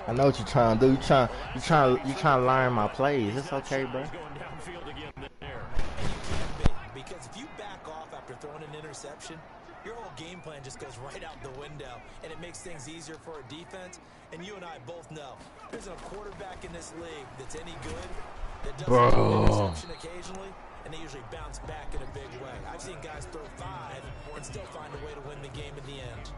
I know what you're trying to do. You trying to learn my plays. It's okay, bro. Because if you back off after throwing an interception, your whole game plan just goes right out the window, and it makes things easier for a defense. And you and I both know there's a quarterback in this league that's any good that doesn't throw an interception occasionally, and they usually bounce back in a big way. I've seen guys throw 5 and still find a way to win the game in the end.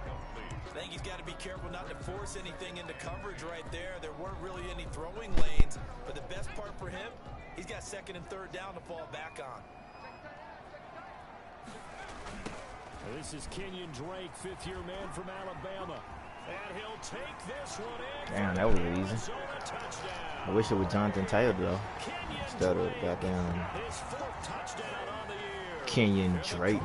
I think he's got to be careful not to force anything into coverage right there. There weren't really any throwing lanes, but the best part for him, he's got 2nd and 3rd down to fall back on. This is Kenyon Drake, 5th-year man from Alabama. And he'll take this one in. Damn, that was easy. I wish it was Jonathan Taylor, though. Instead of goddamn Kenyon Drake.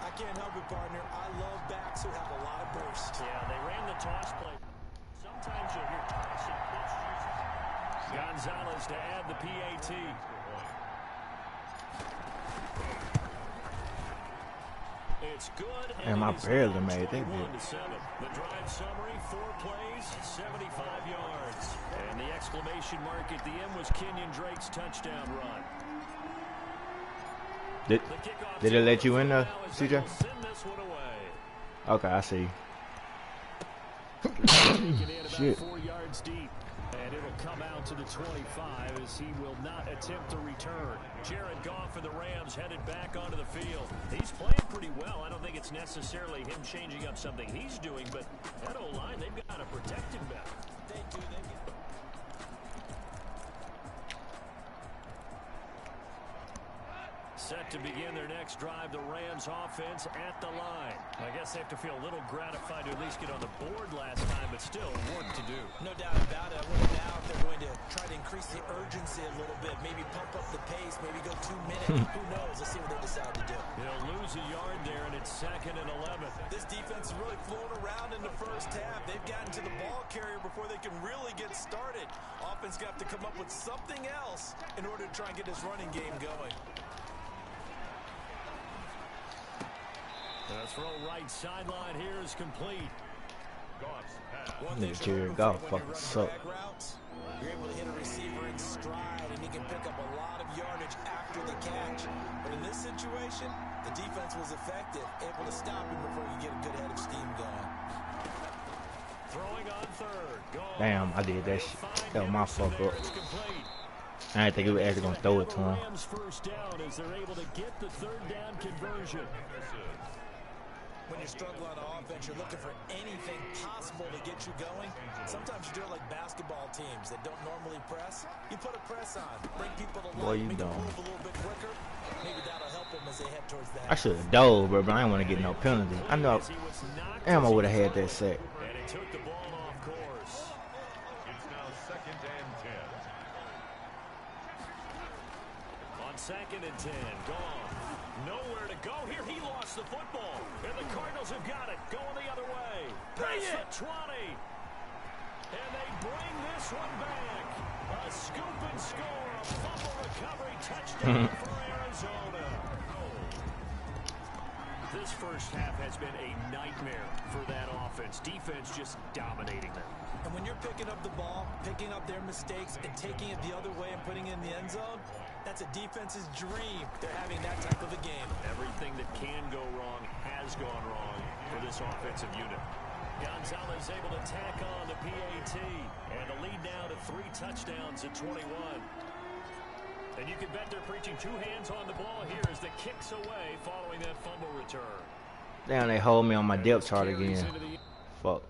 I can't help it, partner. I love backs who have a lot of burst. Yeah, they ran the toss play. Sometimes you'll hear toss and pitch. Gonzalez to add the PAT. It's good. And I barely made that. The drive summary, 4 plays, 75 yards. And the exclamation mark at the end was Kenyon Drake's touchdown run. Did it let you in there, CJ? Okay, I see. Shit. 4 yards deep. And it'll come out to the 25 as he will not attempt to return. Jared Goff for the Rams headed back onto the field. He's playing pretty well. I don't think it's necessarily him changing up something he's doing, but that O-line, they've got to protect him better. They do. Set to begin their next drive, the Rams offense at the line. I guess they have to feel a little gratified to at least get on the board last time, but still work to do. No doubt about it. I wonder now if they're going to try to increase the urgency a little bit, maybe pump up the pace, maybe go 2 minutes. Who knows? Let's see what they decide to do. They'll lose a yard there, and it's 2nd and 11. This defense is really flown around in the first half. They've gotten to the ball carrier before they can really get started. Offense got to come up with something else in order to try and get this running game going. The throw right sideline here is complete. Jared Goff fucking suck. You're able to hit a receiver in stride, and he can pick up a lot of yardage after the catch. But in this situation, the defense was effective, able to stop him before you get a good head of steam going. Throwing on 3rd. Gone. Damn, I did that shit. That was my fuck up. I didn't think he was actually gonna throw it to him. First down as they're able to get the 3rd down conversion. When you struggle on offense, you're looking for anything possible to get you going. Sometimes you do it like basketball teams that don't normally press. You put a press on, bring people to life, make them move a little bit quicker. Maybe that'll help them as they head towards that. I should have dove, bro, but I didn't want to get no penalty. I know. Damn, I would have had that sack. And it took the ball off course. It's now 2nd and 10. On 2nd and 10, gone. Nowhere to go here. He lost the football. And the Cardinals have got it. Going the other way. Bring it. 20. And they bring this one back. A scoop and score. A fumble recovery touchdown for Arizona. This first half has been a nightmare for that offense. Defense just dominating them. And when you're picking up the ball, picking up their mistakes, and taking it the other way and putting it in the end zone, that's a defense's dream. They're having that type of a game. Everything that can go wrong has gone wrong for this offensive unit. Gonzalez able to tack on the PAT. And the lead now to 3 touchdowns at 21. And you can bet they're preaching 2 hands on the ball here as the kicks away following that fumble return. Damn, they hold me on my depth chart again. Fuck.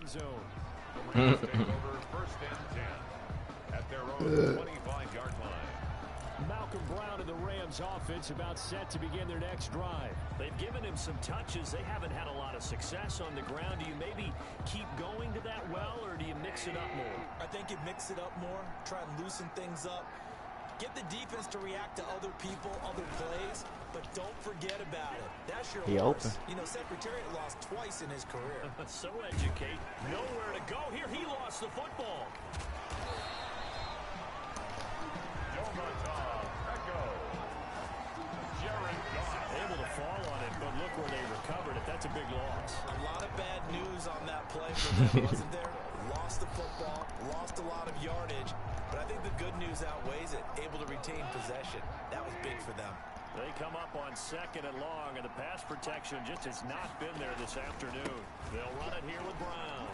Zone. First and 10 at their own 25-yard line. Malcolm Brown and the Rams offense about set to begin their next drive. They've given him some touches. They haven't had a lot of success on the ground. Do you maybe keep going to that well, or do you mix it up more? I think you mix it up more, try and loosen things up. Get the defense to react to other people, other plays, but don't forget about it. sure He open. You know, Secretariat lost twice in his career. So educate. Nowhere to go here. He lost the football. Able to fall on it, but look where they recovered it. That's a big loss. A lot of bad news on that play for them, wasn't there? Lost the football, lost a lot of yardage, but I think the good news outweighs it. Able to retain possession. That was big for them. They come up on 2nd and long, and the pass protection just has not been there this afternoon. They'll run it here with Brown.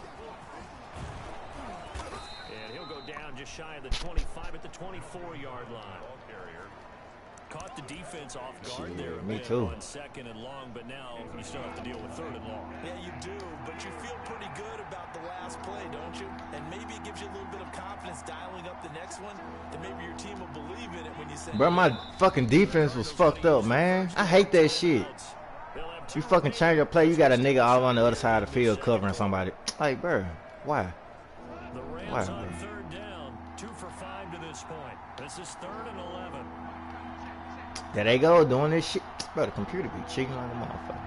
And he'll go down just shy of the 25 at the 24-yard line. Ball carrier. Caught the defense off guard Shit, there a me bit too. on 2nd and long, but now you still have to deal with 3rd and long. Yeah, you do, but you feel pretty good about the last play, don't you? And maybe it gives you a little bit of confidence dialing up the next one, and maybe your team will believe in it when you say, Bro, my fucking defense was fucked up, man. I hate that shit. You fucking change your play, you got a nigga all on the other side of the field covering somebody. Like, bro, why? The Rams Why, on bro? 3rd down, 2 for 5 to this point. This is 3rd and 11. There they go, doing this shit. Bro, the computer be cheating like a motherfucker.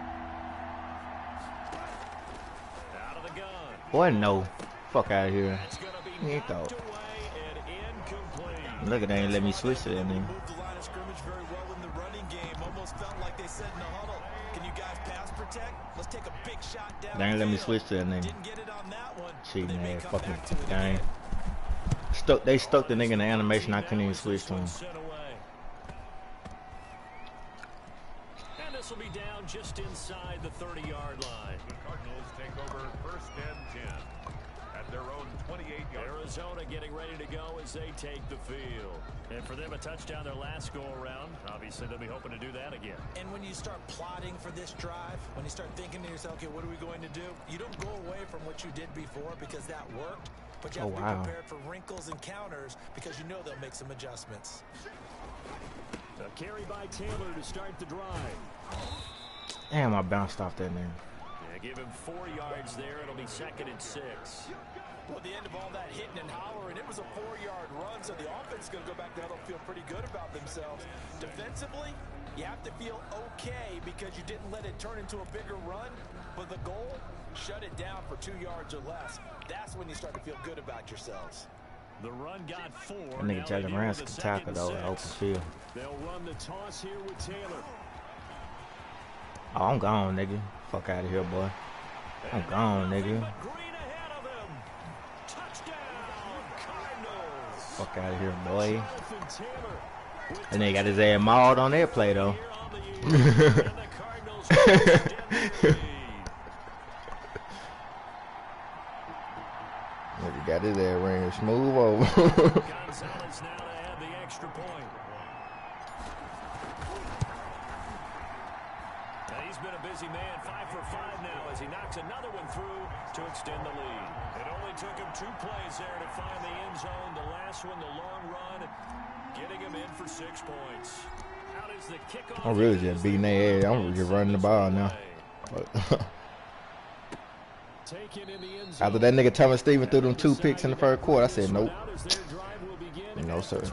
Out of the gun. Boy, no. Fuck out of here. It's going to be He ain't knocked thought. away and incomplete. Look at they ain't let me switch to that, man. moved the line of scrimmage very well in the running game. Almost felt like they said in the huddle, can you guys pass protect? Let's take a big shot down. They ain't let me switch to that nigga. Didn't get it on that one. Cheating They may ass come fucking back to it game. again. They stuck the nigga in the animation. I couldn't even switch to him. Sent away. And this will be down just inside the 30-yard line. The Cardinals take over 1st and 10 at their own 28-yard. Arizona getting ready to go as they take the field. And for them, a touchdown their last go-around. Obviously, they'll be hoping to do that again. And when you start plotting for this drive, when you start thinking to yourself, okay, what are we going to do? You don't go away from what you did before because that worked. But you have to be prepared for wrinkles and counters because you know they'll make some adjustments. A carry by Taylor to start the drive. Damn, I bounced off that nigga. Yeah, give him 4 yards there. It'll be 2nd and 6. Well, at the end of all that hitting and hollering, it was a 4-yard run, so the offense is going to go back there. They'll feel pretty good about themselves. Defensively, you have to feel okay because you didn't let it turn into a bigger run. But the goal, shut it down for 2 yards or less. That's when you start to feel good about yourselves. The run got 4. That nigga Jalen Rance can tackle though in open field. They'll run the toss here with Taylor. Oh, I'm gone, nigga. Fuck out of here, boy. I'm gone, nigga. Green ahead of him. Touchdown, Cardinals. Fuck out of here, boy. Jonathan Taylor with And they got his ass mauled on their play though. here on the year. And the Cardinals extend the lead. Nigga got his ass ran smooth over. Gonzalez now to add the extra point. And he's been a busy man, 5 for 5 now as he knocks another one through to extend the lead. It only took him 2 plays there to find the end zone. The last one, the long run, getting him in for 6 points. How does the kickoff? I'm really just beating their ass. I'm just running the ball now. Taken in the end zone. After that nigga Thomas Stevens threw them 2 picks in the first quarter, I said nope. No, sir. And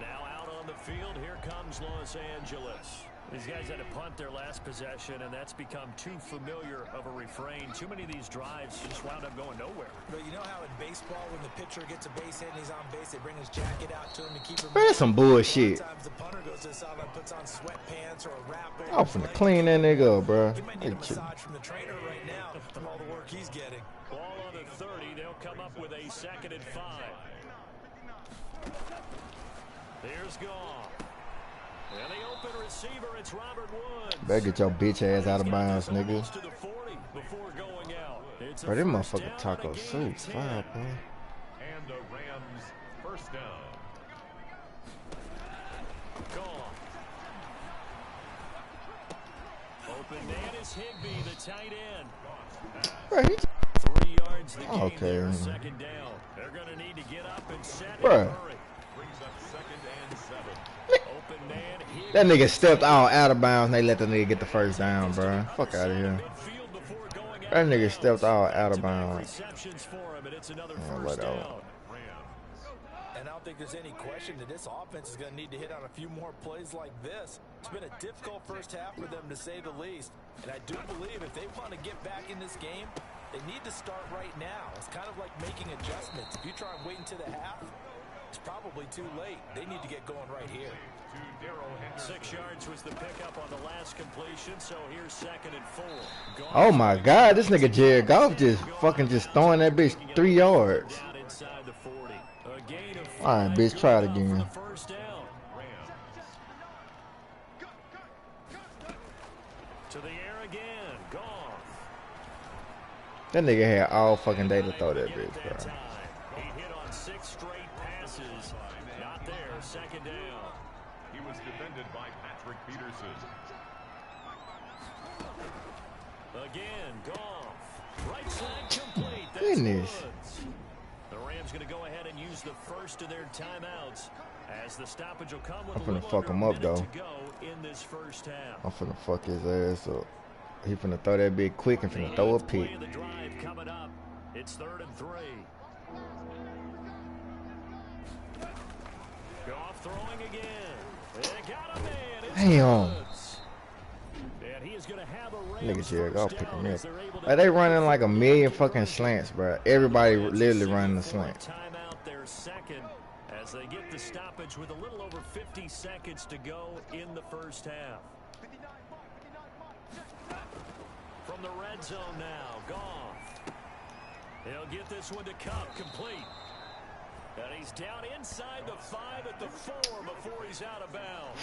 now out on the field, here comes Los Angeles. These guys had to punt their last possession, and that's become too familiar of a refrain. Too many of these drives just wound up going nowhere. But you know how in baseball, when the pitcher gets a base hit and he's on base, they bring his jacket out to him to keep him. Man, that's some bullshit. Sometimes the punter goes to the sideline, puts on sweatpants or a wrap. I'm finna clean that nigga up, bro. He might need a massage from the trainer right now from all the work he's getting. Ball on the 30. They'll come up with a 2nd and 5. There's Goff. And the open receiver, it's Robert Woods. Better get your bitch ass out of bounds, nigga. To the 40 before going out. It's a Bro, them first motherfucking down taco and a gain soup, of 10. fire, bro. And the Rams 1st down. Goff. Open man is Higbee, the tight end. Bro, he 3 yards the gain Okay. there, 2nd down. They're going to need to get up and set Bruh. and hurry. Brings up 2nd and 7. Open man, Higbee. that nigga stepped out of bounds and they let the nigga get the first down, bro. Fuck out of here. Midfield before going out. That nigga stepped out of bounds. Receptions for him, and it's another Yeah, first whatever. down. Rams And I don't think there's any question that this offense is going to need to hit on a few more plays like this. It's been a difficult first half for them, to say the least. And I do believe if they want to get back in this game, they need to start right now. It's kind of like making adjustments. If you try and wait until the half, it's probably too late. They need to get going right here. 6 yards was the pickup on the last completion, so here's 2nd and 4. Oh my God, this nigga Jared Goff just fucking just throwing that bitch 3 yards. Down inside the 40. A gain of 5. All right, bitch, try it Good again. enough for the first down. To the air again. Goff. That nigga had all fucking day to throw that bitch, bro. He hit on 6 straight passes. Not there. 2nd down. He was defended by Patrick Peterson. Again, Goff. Right side complete. That's Goodness. Woods. The Rams going to go ahead and use the first of their timeouts as the stoppage will come with I'm a finna little fuck under him a up, minute though. to go in this first half. I'm finna fuck his ass up. He finna throw that bitch quick and finna throw a Play pick. of the drive coming up. It's 3rd and 3. Goff throwing again. They got a man. It's Damn. Woods. And he is going to have a Nigga Rams Jared Goff first picking down me as up. they're able to Like, they running like a million fucking slants, bro. Everybody literally running the slant. Timeout their 2nd as they get the stoppage with a little over 50 seconds to go in the first half. From the red zone now, Goff. He'll get this one to Cup, complete. And he's down inside the 5 at the 4 before he's out of bounds.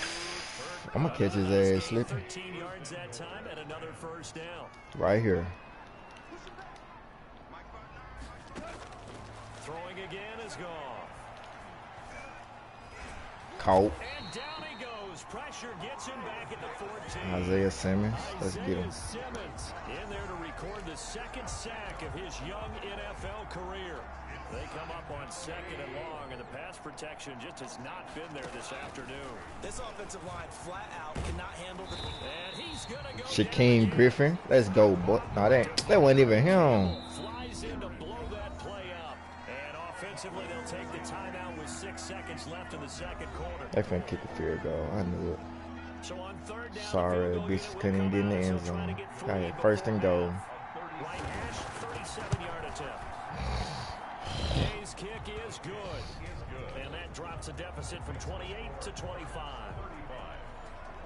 I'm gonna catch his ass slipping 13 yards that time and another first down. right here. Throwing again is Goff. Caught. And down he goes. Pressure gets him back at the 14. Isaiah Simmons. Let's get him. Isaiah Simmons in there to record the 2nd sack of his young NFL career. They come up on 2nd and long, and the pass protection just has not been there this afternoon. This offensive line flat out cannot handle the... And he's going to go Shaquem Griffin. Let's go, boy. No, that wasn't even him. flies in to blow that play up. And offensively, they'll take the timeout with 6 seconds left in the 2nd quarter. They finna kick a field goal. I knew it. So on 3rd down, Sorry, the field goal bitches unit couldn't will even get in the come end out, so trying zone. to get Got 3 it. 1st and goal. Right hash, 37-yard attempt. Hayes' kick is good. And that drops a deficit from 28 to 25.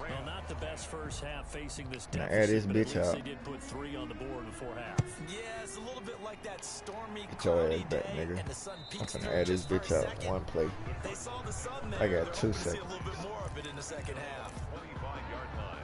Well, not the best first half facing this Now deficit, add this but bitch at least out. they did put 3 on the board before half. Yeah, it's a little bit like that stormy, Get your cloudy ass back, day, nigga. and the sun I'm peeks finna through add this just for a bitch out. second. One play. They saw the sun there. I got They're 2 hoping to see a seconds. little bit more of it in the 2nd half. 25-yard line.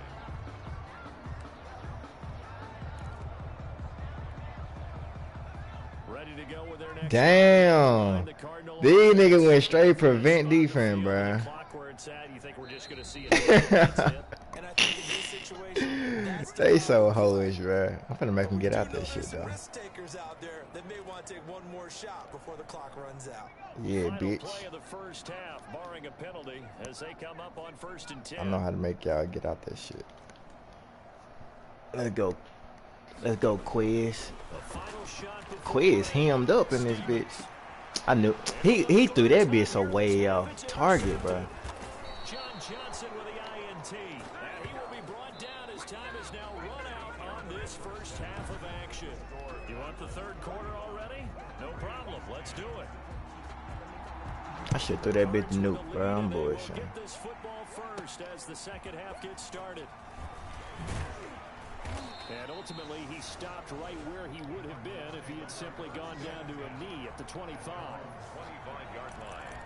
Ready to go with their next Damn. the Cardinal These niggas went straight prevent defense, bruh. clock where it's at, you think we're just going to see it. And I think in this situation, that's the They so problem. hoish, bruh. I'm finna make them get out that There's shit, some though. risk takers out there that may want to take one more shot before the clock runs out. Yeah, Final bitch. play of the first half, barring a penalty, as they come up on 1st and 10. I know how to make y'all get out that shit. Let's go. Let's go, Quiz. The final shot before Quiz hemmed up in this bitch. I knew. He threw that bitch so way off target, bruh. John Johnson with the INT. And he will be brought down as time is now run out on this first half of action. You want the 3rd quarter already? No problem. Let's do it. I should throw that bitch nuke, bro. I'm They will bullshitting. get this football first as the 2nd half gets started. And ultimately, he stopped right where he would have been if he had simply gone down to a knee at the 25. 25-yard line.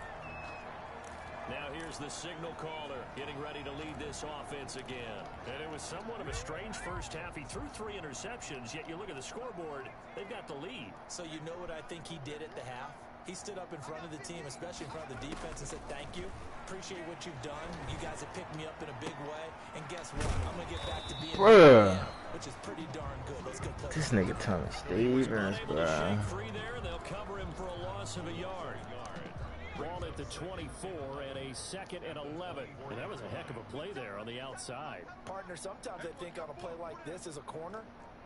Now here's the signal caller getting ready to lead this offense again. And it was somewhat of a strange first half. He threw 3 interceptions, yet you look at the scoreboard, they've got the lead. So you know what I think he did at the half? He stood up in front of the team, especially in front of the defense, and said, thank you. Appreciate what you've done. You guys have picked me up in a big way. And guess what? I'm going to get back to being who I am, which is pretty darn good. Let's go play. This nigga Thomas Stevens, Able to bruh. shake free there, and they'll cover him for a loss of a yard. Ball at the 24 and a 2nd and 11. And that was a heck of a play there on the outside. Partner, sometimes I think on a play like this as a corner,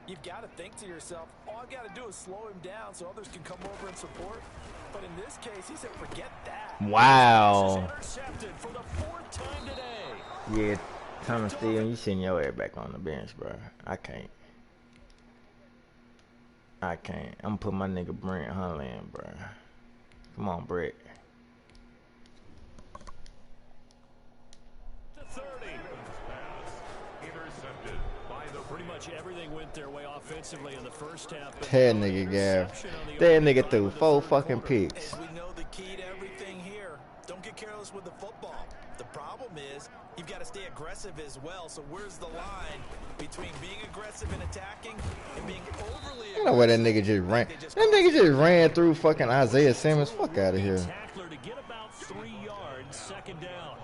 You've got to think to yourself, all I've got to do is slow him down so others can come over and support. But in this case, he said, forget that. Wow. Intercepted for the 4th time today. Yeah, Thomas Steele, you send your ass back on the bench, bro. I can't. I'm gonna put my nigga Brent Huntley in, bro. Come on, Brett. To 30. Intercepted by the Pretty much everything went their way offensively in the first half. That nigga, Gav. That nigga threw 4 fucking picks. As we know the key to everything here, don't get careless with the football. The problem is, you've got to stay aggressive as well. So where's the line between being aggressive and attacking and being overly aggressive? You know where that nigga just ran? That nigga just ran through fucking Isaiah Simmons. Fuck out of here. Tackler to get about 3 yards, 2nd down.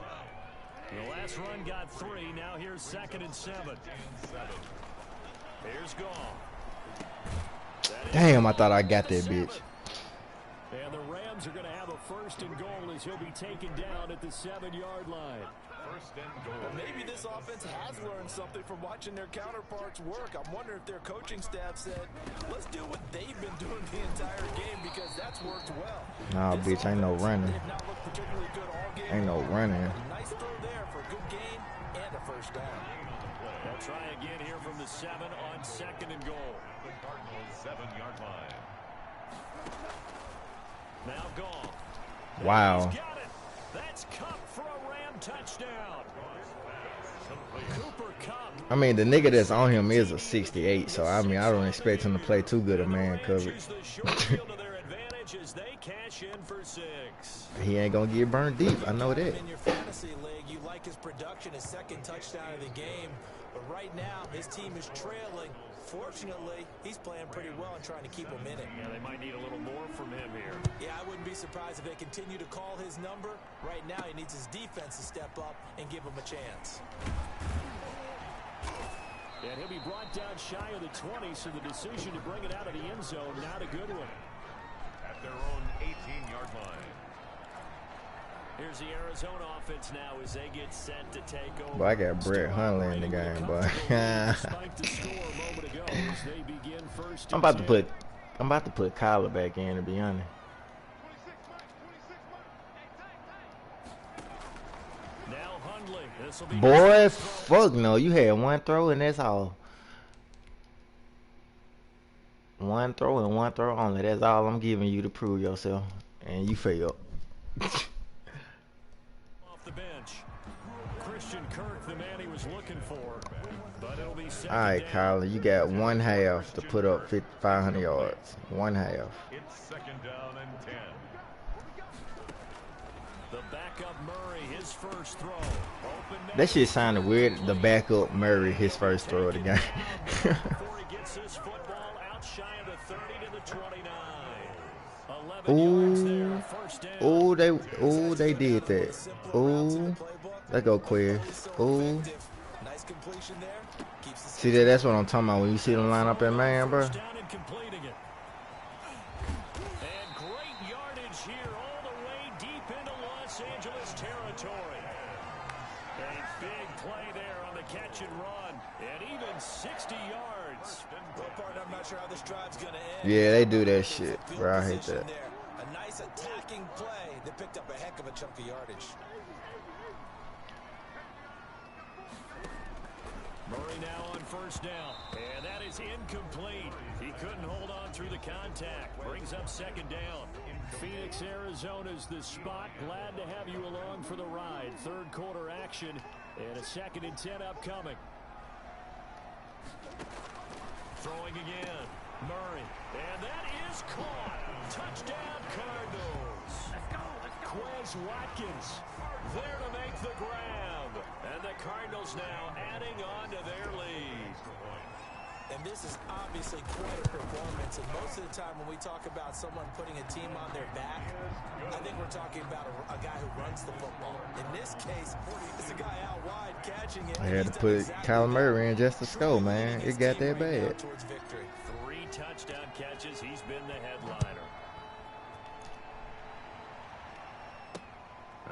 The last run got 3. Now here's 2nd and 7. Here's Gall. Damn, I thought I got that bitch. And the Rams are going to have a 1st and goal as he'll be taken down at the 7-yard line. 1st and goal. Maybe this offense has learned something from watching their counterparts work. I'm wondering if their coaching staff said, let's do what they've been doing the entire game because that's worked well. Nah, bitch, ain't no running. They've not looked particularly good all game. Ain't no running. Nice throw there for a good gain and a 1st down. They'll try again here from the 7 on 2nd and goal. The Cardinals 7-yard line. Now Gall. Wow. He's got it. That's Cup for a Ram touchdown. Cooper Cup. I mean, the nigga that's on him is a 68, so I mean, I don't expect him to play too good of man coverage. The short field to their advantage as they cash in for 6. He ain't gonna get burned deep. I know that. In your fantasy league, you like his production, his 2nd touchdown of the game. But right now, his team is trailing. Fortunately, he's playing pretty well and trying to keep him in it. Yeah, they might need a little more from him here. Yeah, I wouldn't be surprised if they continue to call his number. Right now, he needs his defense to step up and give him a chance. And he'll be brought down shy of the 20, so the decision to bring it out of the end zone, not a good one. At their own 18-yard line. Here's the Arizona offense now as they get set to take over. Boy, I got Brett Huntley in the game, boy. I'm about to put Kyler back in, to be honest. Now Hundley. Boy, fuck no. You had 1 throw and that's all. 1 throw and 1 throw only. That's all I'm giving you to prove yourself. And you failed. Kirk, the man he was looking for, but it'll be all right, Kyler, you got 1 half to put up 500 yards. 1 half. It's 2nd down and 10. The backup Murray, his first throw. That shit sounded weird. The backup Murray, his first throw of the game. Before he gets this football out shy of the 30 to the 29. 11 yards there, 1st down. They did that. Ooh. Let's go, Quiz. Ooh. Nice completion there. See that? That's what I'm talking about. When you see them line up in man, bro. And great yardage here all the way deep into Los Angeles territory. A big play there on the catch and run. And even 60 yards. I'm not sure how this drive's going to end. Yeah, they do that shit, bro. I hate that. A nice attacking play that picked up a heck of a chunk of yardage. Murray now on 1st down, and that is incomplete. He couldn't hold on through the contact. Brings up 2nd down. Phoenix, Arizona's the spot. Glad to have you along for the ride. 3rd quarter action, and a 2nd and 10 upcoming. Throwing again, Murray, and that is caught. Touchdown, Cardinals. Quez Watkins there to make the grab. And the Cardinals now adding on to their lead. And this is obviously quite a performance. And most of the time when we talk about someone putting a team on their back, I think we're talking about a guy who runs the football. In this case, it's a guy out wide catching it. I had to put Kyler Murray in just to score, man. It got that bad. 3 touchdown catches. He's been the headliner.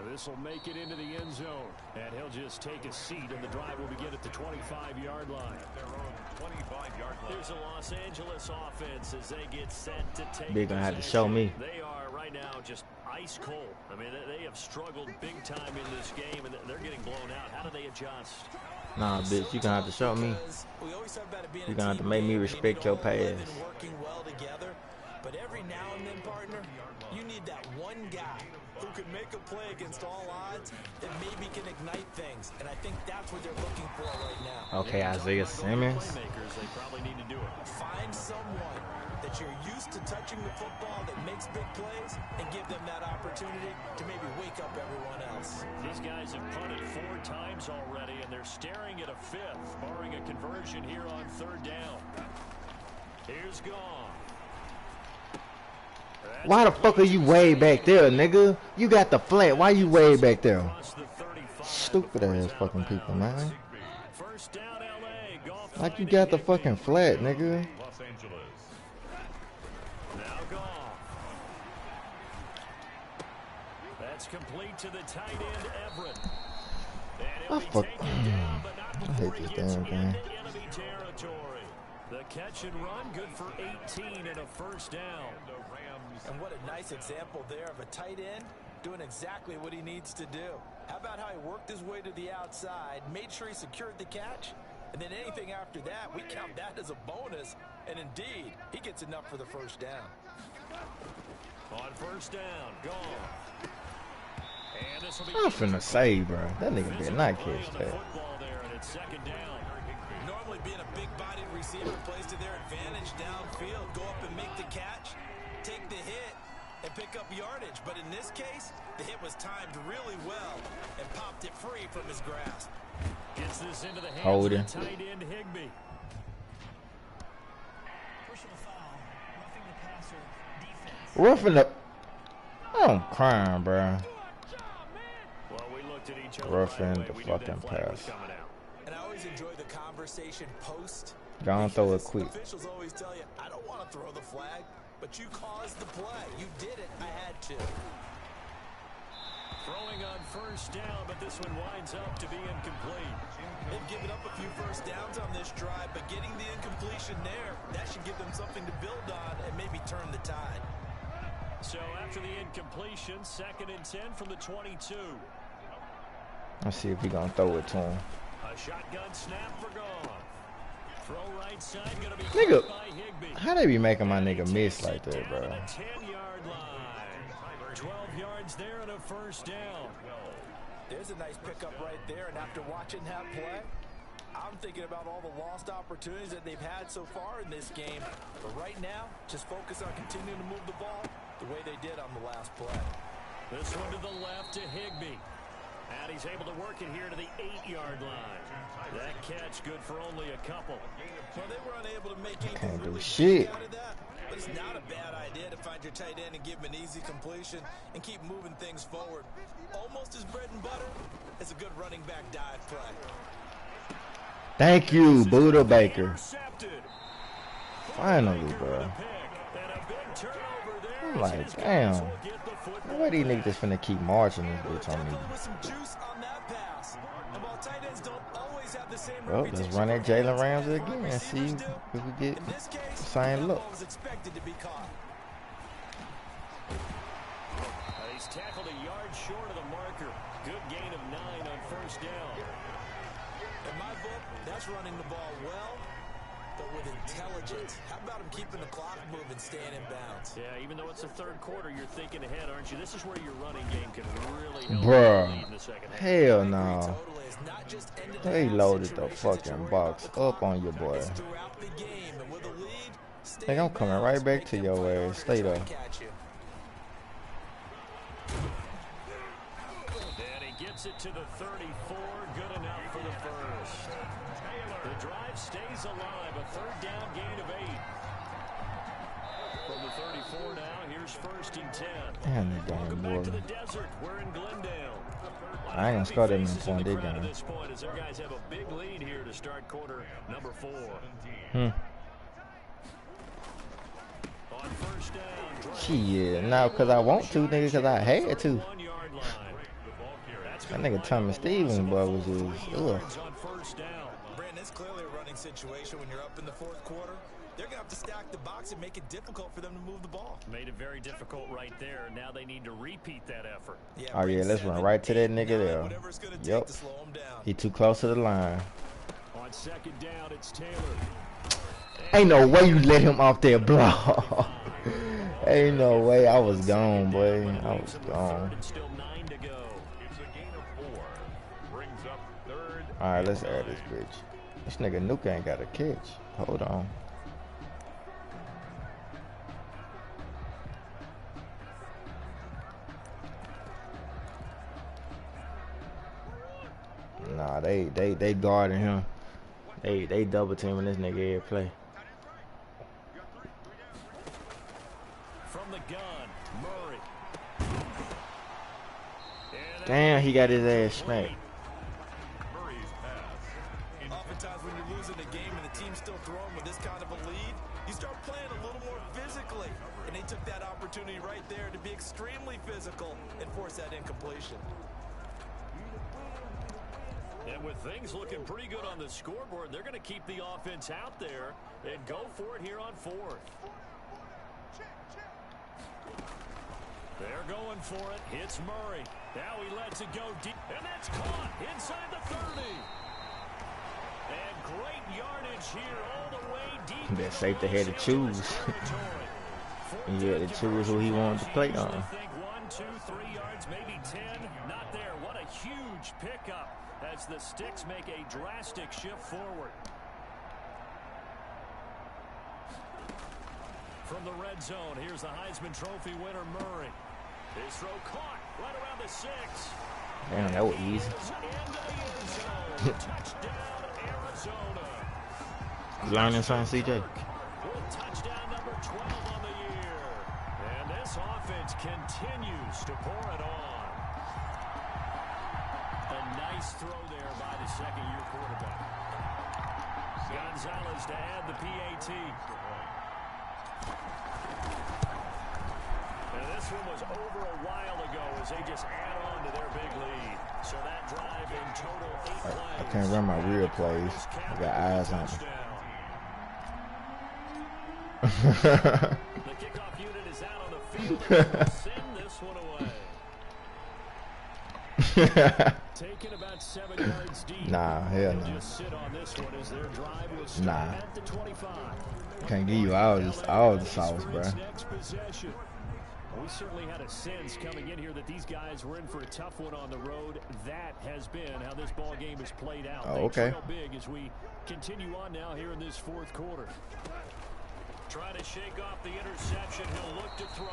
This will make it into the end zone, and he'll just take a seat, and the drive will begin at the 25-yard line. At their own 25-yard line. Here's the Los Angeles offense as they get set to take Big gonna have to show me. They are right now just ice cold. I mean, they have struggled big time in this game, and they're getting blown out. How do they adjust? Nah, bitch, you gonna have to show me. You're gonna have to make me respect your pass. Working well together, but every now and then, partner, you need that one guy who can make a play against all odds that maybe can ignite things, and I think that's what they're looking for right now. Okay, Isaiah Simmons. Playmakers, they probably need to do it. Find someone that you're used to touching the football that makes big plays and give them that opportunity to maybe wake up everyone else. These guys have punted 4 times already, and they're staring at a 5th, barring a conversion here on 3rd down. Here's gone. Why the fuck are you way back there, nigga? You got the flat. Why you way back there? Stupid ass fucking people, man. First down, LA. Like you got the fucking flat, nigga. Los Angeles. Now gone. That's complete to the tight end, Everett. I fuck. I hate this damn thing. Enemy territory. The catch and run, good for 18 and a first down. And what a nice example there of a tight end doing exactly what he needs to do. How about how he worked his way to the outside, made sure he secured the catch, and then anything after that, we count that as a bonus. And indeed, he gets enough for the first down. On first down, gone. And this will be I'm finna say, bro. That nigga better not catch that. football there, and it's 2nd down. Normally being a big-bodied receiver plays to their advantage downfield. Go up and make the catch, take the hit, and pick up yardage. But in this case, the hit was timed really well and popped it free from his grasp. Gets this into the hands Hold of it. the tight end, Higbee. Roughing the. I'm crying, bro. Well, we looked at each other Roughing right away. the We knew that fucking flag was pass. coming out. And I always enjoy the conversation post. Go on, throw it because quick. Officials always tell you, I don't want to throw the flag, but you caused the play. You did it. I had to. Throwing on first down, but this one winds up to be incomplete. They've given up a few first downs on this drive, but getting the incompletion there, that should give them something to build on and maybe turn the tide. So after the incompletion, 2nd and 10 from the 22. Let's see if he gonna throw it to him. A shotgun snap for gone. Throw right side, gonna be Nigga, caught by Higbee. how they be making my nigga miss like that, Down bro? to the 10-yard line. 12 yards there and a first down. There's a nice pickup right there, and after watching that play, I'm thinking about all the lost opportunities that they've had so far in this game. But right now, just focus on continuing to move the ball the way they did on the last play. This one to the left to Higbee. And he's able to work it here to the 8-yard line. That catch good for only a couple. Well, they were unable to make anything Can't do really shit. big out of that. But it's not a bad idea to find your tight end and give him an easy completion and keep moving things forward. Almost as bread and butter as a good running back dive play. Thank you, Buddha Baker. Intercepted. Finally, bro. And a big turnover there. I'm like, damn. Why these niggas just finna keep marching this bitch on me? Definitely with some juice on that pass. And while tight ends don't always have the same Well, let's reputation run at for Jalen running Ramsey as wide again and see receivers do, if we get in this case, the same that look. ball was expected to be caught. He's tackled a yard short of the marker. Good gain of 9 on first down. In my book, that's running the ball well, but with intelligence. How about him keeping the clock moving, staying in bounds? Yeah, even though it's the 3rd quarter, you're thinking ahead, aren't you? This is where your running game can really help Bruh. you lead in the second half. Hell Totally. no. It's not just end of the They half loaded the situations that you're fucking worried box about the up clock. on your boy. It's throughout the game, and with a lead, stay Think I'm in coming bounds, right back make to them your fight ass. harder to Stay try there. and catch you. And he gets it to the 34. Good enough for the first. The drive stays alive. A 3rd down gain of 8. From the 34 now, here's 1st and 10. Damn, that damn Welcome back boy. to the desert. We're in Glendale. I ain't gonna score that many Faces in points. the They crowd at done. this point as their guys have a big lead here to start quarter number 4. Hmm. On first down, drive Shit, now because I want to, nigga, because I had to. 1-yard line. That nigga Thomas Stevens, boy, was just, ugh. Brandon, it's clearly a running situation when you're up in the fourth quarter. They're going to have to stack the box and make it difficult for them to move the ball. Made it very difficult right there. Now they need to repeat that effort. Yeah, Oh, yeah, let's run right to that nigga there. Yep. He too close to the line. On second down, it's Taylor. Ain't no way you let him off there, bro. Ain't no way. I was gone, boy. I was gone. Still 9 to go. It's a gain of 4. Brings up third. All right, let's add this bitch. This nigga Nuke ain't got a catch. Hold on. Nah, they guarding him. They double teaming this nigga every play. From the gun, Murray. Damn, he got his ass smacked. Murray's pass. Oftentimes when you're losing a game and the team's still throwing with this kind of a lead, you start playing a little more physically. And they took that opportunity right there to be extremely physical and force that incompletion. And with things looking pretty good on the scoreboard, they're going to keep the offense out there and go for it here on fourth. They're going for it. Hits Murray. Now he lets it go deep. And that's caught inside the 30. And great yardage here all the way deep. That safety had to choose. He had to choose who he wanted to play on. 1, 2, 3 yards, maybe 10. Not there. What a huge pickup as the Sticks make a drastic shift forward. From the red zone, here's the Heisman Trophy winner, Murray. His throw caught right around the 6. Damn, that was easy. Touchdown, Arizona. You learning something, CJ? Touchdown number 12 on the year. And this offense continues to pour it on. A nice throw there by the second-year quarterback. Gonzalez to add the PAT. And this one was over a while ago as they just add on to their big lead. So that drive in total 8 plays. I can't run my real plays. I got eyes on me. The kickoff unit is out on the field and will send this one away. Taking about 7 yards deep. Nah, hell no. Just sit on this one as their drive will start at the 25. Can't give you all the sauce, bro. Next possession. We certainly had a sense coming in here that these guys were in for a tough one on the road. That has been how this ball game has played out. Oh, okay. They trail big as we continue on now here in this fourth quarter. Trying to shake off the interception. He'll look to throw.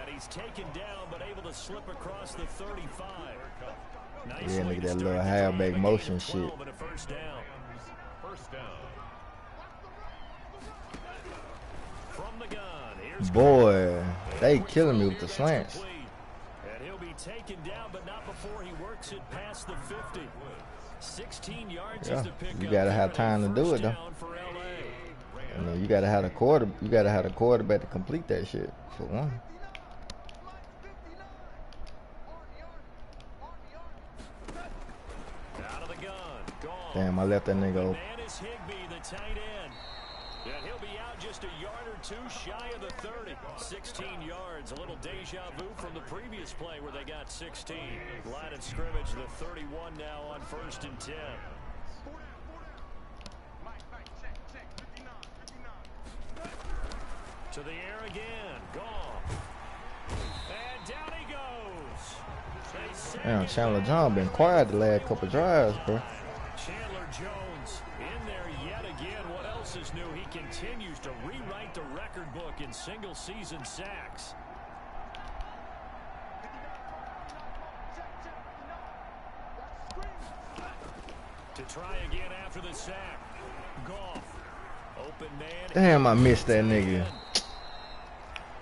And he's taken down, but able to slip across the 35. Nice Yeah, way look at to that start little the halfback drive, motion a shit. 12 and a first down. First down. From the gun, here's Boy, they killing me with the slants. And he'll be taken down, but not before he works it past the 50. 16 yards is Yeah, the pickup. you gotta have time to do it though. I mean, you gotta have a quarterback to complete that shit for one. Out of the gun, gone. Damn, I left that nigga open. Man is Higbee, the tight end. And he'll be out just a yard or two shy of the 30. 16 yards, a little deja vu from the previous play where they got 16. Line of scrimmage, the 31 now on 1st and 10. To the air again, gone. And down he goes. Damn, Chandler John been quiet the last couple drives, bro. Chandler Jones in there yet again. What else is new? He continues to rewrite the record book in single-season sacks. To try again after the sack. Goff. Open man. Damn, I missed that nigga.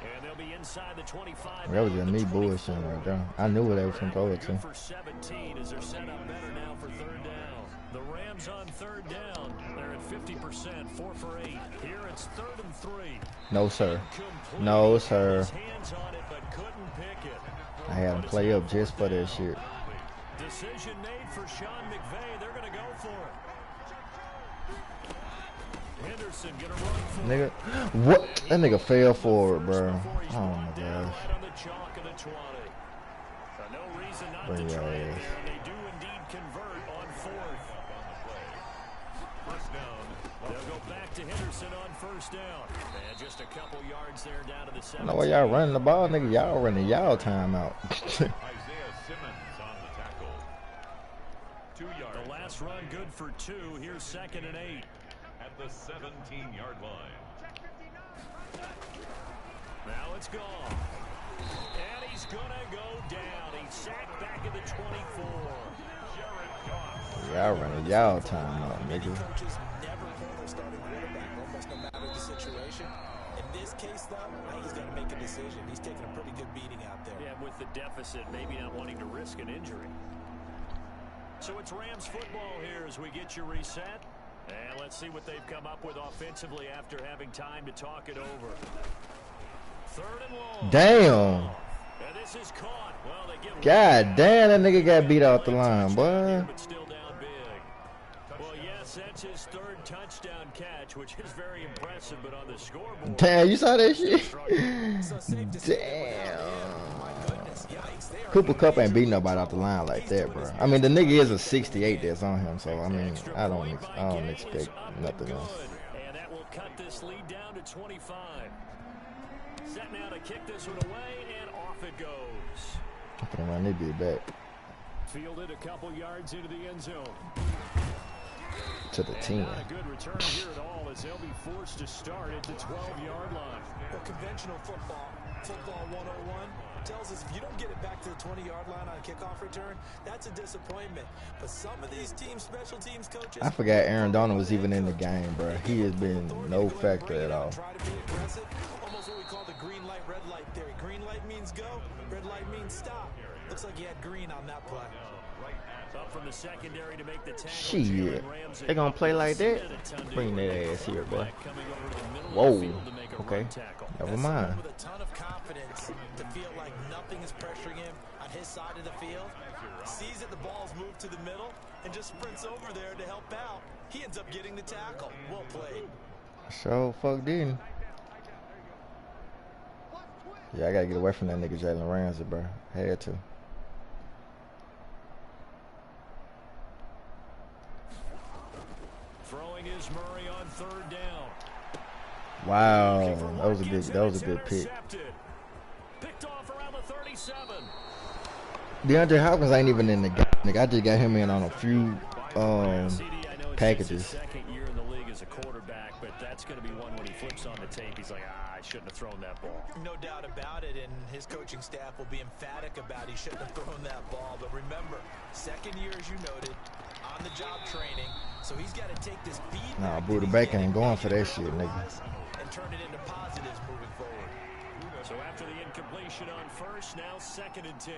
And they'll be inside the 25. That was just me bullshitting right there. I knew what they was gonna throw it to. For 17 as they're set up better now for 3rd down. The Rams on 3rd down. They're at 50%, 4 for 8. Here it's 3rd and 3. No, sir. No, sir. Hands on it, but couldn't pick it. I had him play up just for that shit. Decision made for Sean McVay. They're going to go for it. Henderson gonna run for Nigga, it. what? That nigga fell forward, bro. Oh my gosh. Right on the chalk of the 20. So no reason not Bring to your try it ass. there, and they do indeed convert on fourth. First down. They'll go back to Henderson on first down. And just a couple yards there down to the 17. I know why y'all running the ball, nigga. Y'all running y'all timeout. Isaiah Simmons on the tackle. 2 yards. The last run good for 2. Here's 2nd and 8. At the 17-yard line. Now it's gone. And he's going to go down. He's sacked back at the 24. Y'all running y'all timeout, nigga. Coaches never pull their starting quarterback, almost no matter the situation. In this case, though, I think he's got to make a decision. He's taking a pretty good beating out there. Yeah, with the deficit, maybe not wanting to risk an injury. So it's Rams football here as we get you reset. And let's see what they've come up with offensively after having time to talk it over. 3rd and long. Damn. And this is caught. Well, they give God damn, that nigga got beat off the line, boy. but still down big. Well, yes, that's his 3rd touchdown catch, which is very impressive, but on the scoreboard. Damn, you saw that shit? So safe to say that without him, my goodness, yikes, they are Cooper Kupp ain't beat nobody off the line like that, bro. I mean, the nigga is a 68 that's on him, so I mean, I don't expect nothing else. And that will cut this lead down to 25. Set now to kick this one away, and off it goes. I'm gonna run this bitch back Fielded a couple yards into the end zone. to the 10. Not a good return here at all, as they'll be forced to start at the 12-yard line. Well, conventional football 101, tells us if you don't get it back to the 20-yard line on a kickoff return, that's a disappointment. But some of these teams, special teams coaches, I forgot Aaron Donald was even in the game, bro. He has been no factor at all. try to be aggressive, almost what we call the green light, red light theory. Green light means go, red light means stop. Looks like he had green on that play. Up from the secondary to make the tackle. Shit. They gonna play like that? Bring that ass here, bro. Whoa. Okay. Never mind. With a ton of confidence to feel like nothing is pressuring him on his side of the field. Sees that the ball's moved to the middle and just sprints over there to help out. He ends up getting the tackle. Well played. So fuck didn't. Yeah, I gotta get away from that nigga Jalen Ramsey, bro. Had to. Throwing is Murray on 3rd down. Wow, that was a good pick. Picked off around the 37. DeAndre Hopkins ain't even in the game. Nigga, I just got him in on a few packages. Second year in the league as a quarterback, but that's going to be one when he flips on the tape. He's like, I shouldn't have thrown that ball. No doubt about it, and his coaching staff will be emphatic about he shouldn't have thrown that ball. But remember, second year, as you noted, on the job training, so he's got to take this feedback. Nah, Buddha Baker ain't going for that shit, nigga. And turn it into positives moving forward. So after the incompletion on first, now 2nd and 10.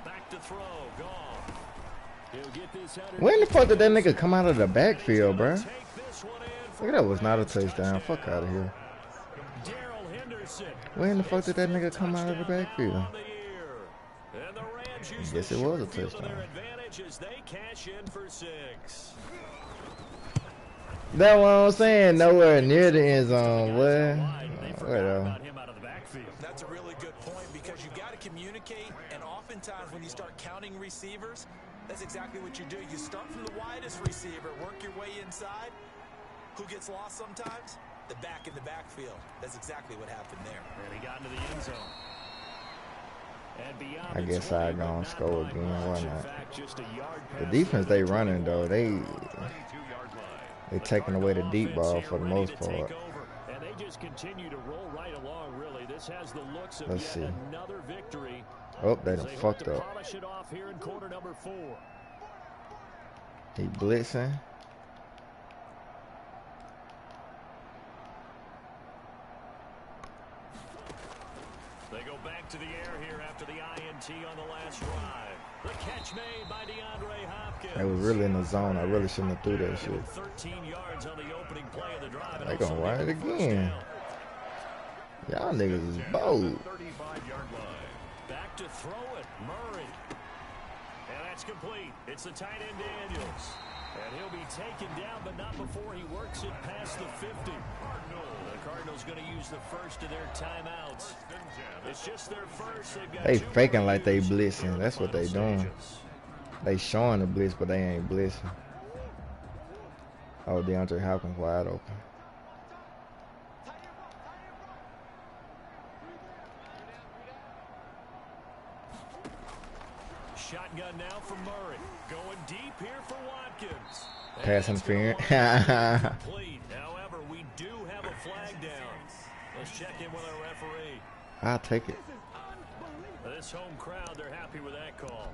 Back to throw, gone. He'll get this When the fuck did that nigga come out of the backfield, bro? Look, that was not a touchdown. Fuck out of here. When the fuck did that nigga come out of the backfield? I guess it was a touchdown. That's what I'm saying. Nowhere near the end zone. Whatever. That's a really good point because you've got to communicate, and oftentimes when you start counting receivers, that's exactly what you do. You start from the widest receiver, work your way inside. Who gets lost sometimes? The back in the backfield. That's exactly what happened there. And he got into the end zone. I guess I gonna score again. Why not? The defense they running though, they taking away the deep ball for the most part. And they just continue to roll right along. Really, this has the looks of Let's see. another victory. Oh, they done fucked up. Polish it off here in quarter number 4. He blitzing. They go back to the air here after the INT on the last drive. The catch made by DeAndre Hopkins. They was really in the zone. I really shouldn't have threw that shit. 13 yards on the opening play of the drive. They gonna run it again. Y'all niggas is bold. 35-yard line. Back back to throw it. Murray. And that's complete. It's the tight end Daniels. And he'll be taken down, but not before he works it past the 50. The Cardinals going to use the first of their timeouts. It's just their first. They faking like they blitzing. That's what they doing. They showing the blitz, but they ain't blitzing. Oh, DeAndre Hopkins wide open. Shotgun now for Murray. Going deep here for Watkins. Pass interference. However, we do have a flag down. Let's check in with our referee. I'll take it. This home crowd, they're happy with that call.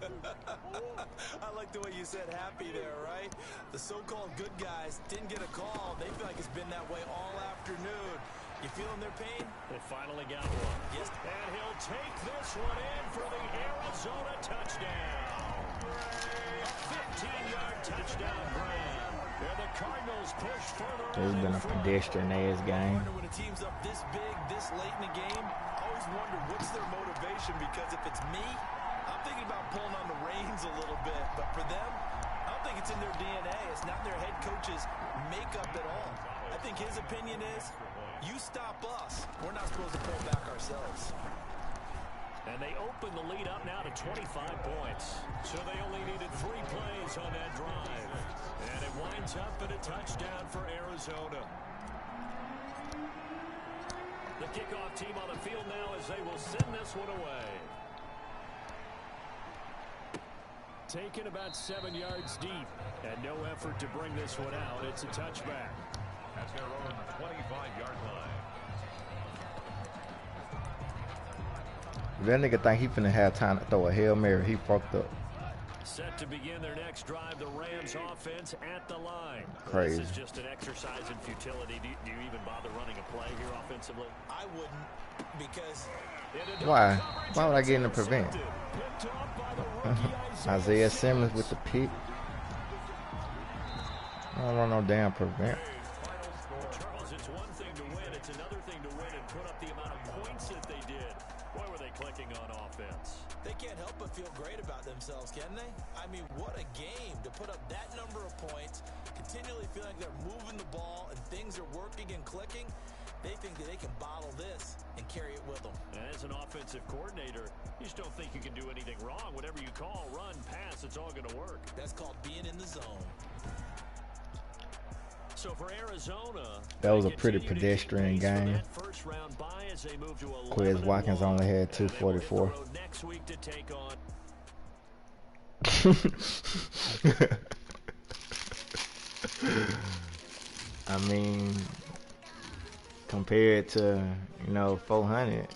I like the way you said happy there, right? The so-called good guys didn't get a call. They feel like it's been that way all afternoon. You feeling their pain? They finally got one. Yes. And he'll take this one in for the Arizona touchdown. A 15-yard touchdown grab. And the Cardinals push further. It's been a pedestrian-ass game. When a team's up this big, this late in the game, I always wonder what's their motivation, because if it's me, I'm thinking about pulling on the reins a little bit. But for them, I don't think it's in their DNA. It's not their head coach's makeup at all. I think his opinion is, you stop us, we're not supposed to pull back ourselves. And they open the lead up now to 25 points. So they only needed 3 plays on that drive. And it winds up in a touchdown for Arizona. The kickoff team on the field now as they will send this one away. Taken about 7 yards deep. And no effort to bring this one out. It's a touchback. At their own 25-yard line. That nigga think he finna have time to throw a Hail Mary. He fucked up. Set to begin their next drive, the Rams offense at the line. Crazy. This is just an exercise in futility. Do you even bother running a play here offensively? I wouldn't, because... Why? Why would I get in the prevent? Isaiah Simmons with the pick. I don't run no damn prevent. Charles, it's one thing to win. It's another thing to win and put up the amount of points that they did. Boy, were they clicking on offense. They can't help but feel great about themselves, can they? I mean, what a game to put up that number of points, continually feeling like they're moving the ball and things are working and clicking. They think that they can bottle this and carry it with them. As an offensive coordinator, you just don't think you can do anything wrong. Whatever you call, run, pass, it's all going to work. That's called being in the zone. So for Arizona, that was a pretty pedestrian game. Quez Watkins only had 244. Next week to take on. I mean, compared to 400,